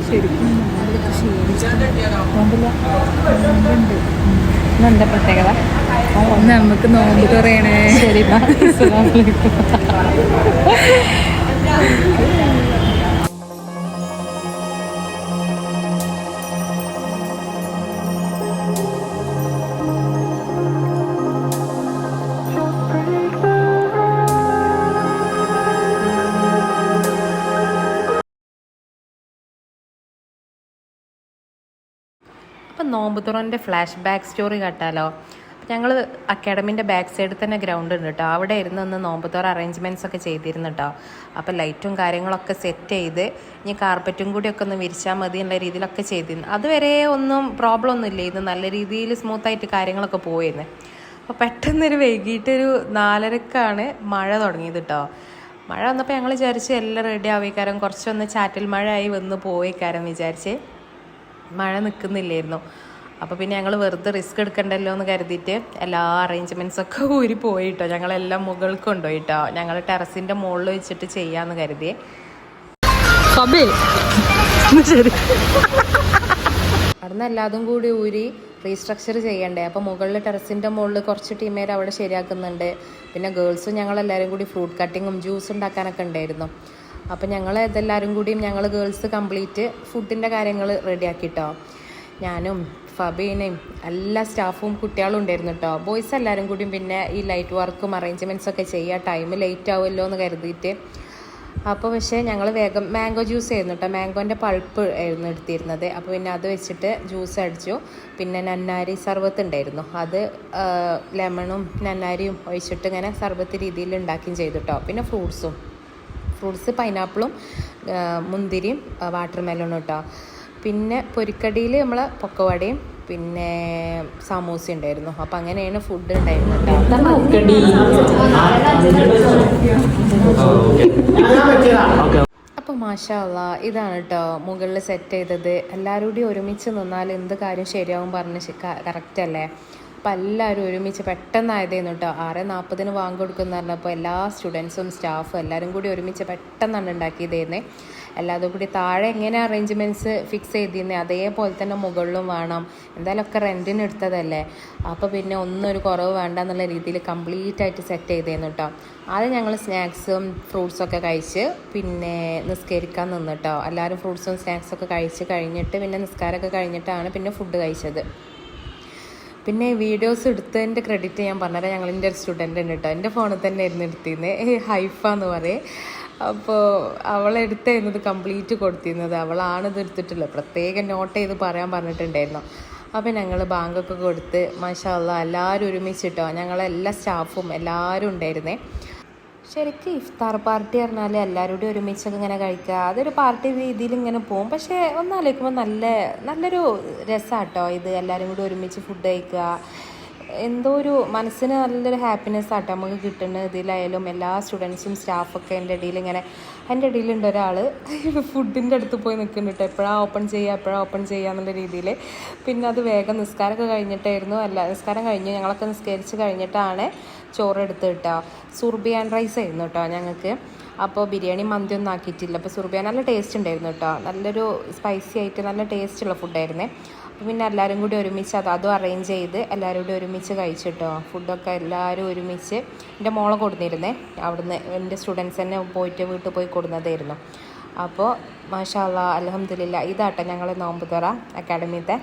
ശരിക്കും നോമ്പില്ല എന്താ പ്രത്യേകത? നമുക്ക് നോമ്പ് തുറയണേ. ശരി. അപ്പം നോമ്പ് തുറൻ്റെ ഫ്ലാഷ് ബാക്ക് സ്റ്റോറി കേട്ടാലോ. ഞങ്ങൾ അക്കാഡമിൻ്റെ ബാക്ക് സൈഡിൽ തന്നെ ഗ്രൗണ്ട് ഉണ്ട് കേട്ടോ. അവിടെ ഇരുന്ന് ഒന്ന് നോമ്പ് തുറ അറേഞ്ച്മെൻറ്റ്സ് ഒക്കെ ചെയ്തിരുന്നു കേട്ടോ. അപ്പോൾ ലൈറ്റും കാര്യങ്ങളൊക്കെ സെറ്റ് ചെയ്ത് ഇനി കാർപ്പറ്റും കൂടിയൊക്കെ ഒന്ന് വിരിച്ചാൽ മതി എന്നുള്ള രീതിയിലൊക്കെ ചെയ്തിരുന്നു. അതുവരെ ഒന്നും പ്രോബ്ലം ഒന്നും ഇല്ല. ഇത് നല്ല രീതിയിൽ സ്മൂത്തായിട്ട് കാര്യങ്ങളൊക്കെ പോയിരുന്നു. അപ്പോൾ പെട്ടെന്നൊരു വൈകിട്ടൊരു 4:30ക്കാണ് മഴ തുടങ്ങിയത് കേട്ടോ. മഴ വന്നപ്പോൾ ഞങ്ങൾ വിചാരിച്ച് എല്ലാം റെഡി ആവിക്കാരം, കുറച്ചൊന്ന് ചാറ്റൽ മഴ ആയി വന്ന് പോയിക്കാരം വിചാരിച്ച്. മഴ നിൽക്കുന്നില്ലായിരുന്നു. അപ്പോൾ പിന്നെ ഞങ്ങൾ വെറുതെ റിസ്ക് എടുക്കണ്ടല്ലോ എന്ന് കരുതിയിട്ട് എല്ലാ അറേഞ്ച്മെൻറ്റ്സൊക്കെ ഊരി പോയിട്ടോ. ഞങ്ങളെല്ലാം മുകളിൽ കൊണ്ടുപോയിട്ടോ. ഞങ്ങൾ ടെറസിൻ്റെ മുകളിൽ വെച്ചിട്ട് ചെയ്യാമെന്ന് കരുതിയേ. ശരി. അവിടുന്ന് എല്ലാതും കൂടി ഊരി റീസ്ട്രക്ചർ ചെയ്യണ്ടേ. അപ്പോൾ മുകളിൽ ടെറസിൻ്റെ മുകളിൽ കുറച്ച് ടീമേർ അവിടെ ശരിയാക്കുന്നുണ്ട്. പിന്നെ ഗേൾസും ഞങ്ങളെല്ലാവരും കൂടി ഫ്രൂട്ട് കട്ടിങ്ങും ജ്യൂസ് ഉണ്ടാക്കാനൊക്കെ ഉണ്ടായിരുന്നു. അപ്പോൾ ഞങ്ങൾ ഇതെല്ലാവരും കൂടിയും ഞങ്ങൾ ഗേൾസ് കംപ്ലീറ്റ് ഫുഡിൻ്റെ കാര്യങ്ങൾ റെഡിയാക്കിട്ടോ. ഞാനും ഫബീനയും എല്ലാ സ്റ്റാഫും കുട്ടികളും ഉണ്ടായിരുന്നു കേട്ടോ. ബോയ്സ് എല്ലാവരും കൂടിയും പിന്നെ ഈ ലൈറ്റ് വർക്കും അറേഞ്ച്മെൻറ്റ്സൊക്കെ ചെയ്യുക. ടൈം ലേറ്റ് ആവുമല്ലോ എന്ന് കരുതിയിട്ട്. അപ്പോൾ പക്ഷേ ഞങ്ങൾ വേഗം മാംഗോ ജ്യൂസ് ആയിരുന്നു കേട്ടോ. മാംഗോൻ്റെ പൾപ്പ് ആയിരുന്നു എടുത്തിരുന്നത്. അപ്പോൾ പിന്നെ അത് വെച്ചിട്ട് ജ്യൂസ് അടിച്ചു. പിന്നെ നന്നാരി സർബത്ത് ഉണ്ടായിരുന്നു. അത് ലെമണും നന്നാരിയും ഒഴിച്ചിട്ട് ഇങ്ങനെ സർബത്ത് രീതിയിൽ ഉണ്ടാക്കുകയും ചെയ്തു കേട്ടോ. പിന്നെ ഫ്രൂട്ട്സ് പൈനാപ്പിളും മുന്തിരിയും വാട്ടർ മെലണും കേട്ടോ. പിന്നെ പൊരിക്കടിയിൽ നമ്മൾ പൊക്കവടയും പിന്നെ സമൂസ ഉണ്ടായിരുന്നു. അപ്പം അങ്ങനെയാണ് ഫുഡ് ഉണ്ടായിരുന്നത് കേട്ടോ. അപ്പോൾ മാഷാ അല്ലാ ഇതാണ് കേട്ടോ മുകളിൽ സെറ്റ് ചെയ്തത്. എല്ലാവരും കൂടി ഒരുമിച്ച് നിന്നാൽ എന്ത് കാര്യം ശരിയാവും പറഞ്ഞ് കറക്റ്റ് അല്ലേ. അപ്പോൾ എല്ലാവരും ഒരുമിച്ച് പെട്ടെന്നായതേന്നു കേട്ടോ. 6:40 വാങ്ങി കൊടുക്കുമെന്ന് പറഞ്ഞപ്പോൾ എല്ലാ സ്റ്റുഡൻസും സ്റ്റാഫും എല്ലാവരും കൂടി ഒരുമിച്ച് പെട്ടെന്നാണ് ഉണ്ടാക്കിയതേന്നേ. എല്ലാതും കൂടി താഴെ എങ്ങനെ അറേഞ്ച്മെൻറ്റ്സ് ഫിക്സ് ചെയ്തിരുന്നേ അതേപോലെ തന്നെ മുകളിലും വേണം. എന്തായാലും ഒക്കെ റെൻറ്റിന് എടുത്തതല്ലേ. അപ്പോൾ പിന്നെ ഒന്നും ഒരു കുറവ് വേണ്ട എന്നുള്ള രീതിയിൽ കംപ്ലീറ്റ് ആയിട്ട് സെറ്റ് ചെയ്തേന്നു കേട്ടോ. ആദ്യം ഞങ്ങൾ സ്നാക്സും ഫ്രൂട്ട്സൊക്കെ കഴിച്ച് പിന്നെ നിസ്കരിക്കാൻ നിന്ന് കേട്ടോ. എല്ലാവരും ഫ്രൂട്ട്സും സ്നാക്സൊക്കെ കഴിച്ച് കഴിഞ്ഞിട്ട് പിന്നെ നിസ്കാരമൊക്കെ കഴിഞ്ഞിട്ടാണ് പിന്നെ ഫുഡ് കഴിച്ചത്. പിന്നെ വീഡിയോസ് എടുത്തതിൻ്റെ ക്രെഡിറ്റ് ഞാൻ പറഞ്ഞുതരാം. ഞങ്ങളെൻ്റെ ഒരു സ്റ്റുഡൻ്റ് ഉണ്ട് കേട്ടോ. എൻ്റെ ഫോണിൽ തന്നെ ആയിരുന്നു എടുത്തിരുന്നത്. ഹൈഫ എന്ന് പറയും. അപ്പോൾ അവളെടുത്തായിരുന്നത് കംപ്ലീറ്റ് കൊടുത്തിരുന്നത്. അവളാണിത് എടുത്തിട്ടുള്ളത്. പ്രത്യേകം നോട്ട് ചെയ്ത് പറയാൻ പറഞ്ഞിട്ടുണ്ടായിരുന്നു. അപ്പോൾ ഞങ്ങൾ ബാങ്കൊക്കെ കൊടുത്ത് മാഷാ അല്ലാഹ് എല്ലാവരും ഒരുമിച്ചിട്ടോ. ഞങ്ങളെല്ലാ സ്റ്റാഫും എല്ലാവരും ഉണ്ടായിരുന്നേ. ശരിക്കും ഇഫ്താർ പാർട്ടി പറഞ്ഞാൽ എല്ലാവരും കൂടി ഒരുമിച്ചൊക്കെ ഇങ്ങനെ കഴിക്കുക. അതൊരു പാർട്ടി രീതിയിൽ ഇങ്ങനെ പോകും. പക്ഷേ ഒന്നാലോചിക്കുമ്പോൾ നല്ലൊരു രസമാട്ടോ ഇത്. എല്ലാവരും കൂടി ഒരുമിച്ച് ഫുഡ് കഴിക്കുക എന്തോ ഒരു മനസ്സിന് നല്ലൊരു ഹാപ്പിനെസ് ആട്ടോ നമുക്ക് കിട്ടുന്നത്. ഇതിലായാലും എല്ലാ സ്റ്റുഡൻസും സ്റ്റാഫൊക്കെ എൻ്റെ ഇടയിലുണ്ട് ഒരാൾ ഫുഡിൻ്റെ അടുത്ത് പോയി നിൽക്കുന്നുണ്ട്. എപ്പോഴാണ് ഓപ്പൺ ചെയ്യുക എന്നുള്ള രീതിയിൽ. പിന്നെ അത് വേഗം നിസ്കാരമൊക്കെ കഴിഞ്ഞിട്ടായിരുന്നു. നിസ്കാരം കഴിഞ്ഞ് ഞങ്ങളൊക്കെ നിസ്കരിച്ച് കഴിഞ്ഞിട്ടാണ് ചോറ് എടുത്ത് കിട്ടുക. സുർബിയാൻ റൈസ് ആയിരുന്നു കേട്ടോ ഞങ്ങൾക്ക്. അപ്പോൾ ബിരിയാണി മന്തി ഒന്നും ആക്കിയിട്ടില്ല. അപ്പോൾ സുർബിയാൻ നല്ല ടേസ്റ്റ് ഉണ്ടായിരുന്നു കേട്ടോ. നല്ലൊരു സ്പൈസി ആയിട്ട് നല്ല ടേസ്റ്റുള്ള ഫുഡായിരുന്നേ. അപ്പോൾ പിന്നെ എല്ലാവരും കൂടി ഒരുമിച്ച് അതും അറേഞ്ച് ചെയ്ത് എല്ലാവരും കൂടി ഒരുമിച്ച് കഴിച്ചിട്ടോ. ഫുഡൊക്കെ എല്ലാവരും ഒരുമിച്ച് എൻ്റെ മോളെ കൊടുത്തിരുന്നേ. അവിടുന്ന് എൻ്റെ സ്റ്റുഡൻസ് തന്നെ വീട്ടിൽ പോയി കൊടുക്കുന്നതായിരുന്നു. അപ്പോൾ മാഷാ അല്ലാഹ് അൽഹംദുലില്ലാ ഇതാട്ടോ ഞങ്ങൾ നോമ്പ് തുറ അക്കാഡമിത്തെ.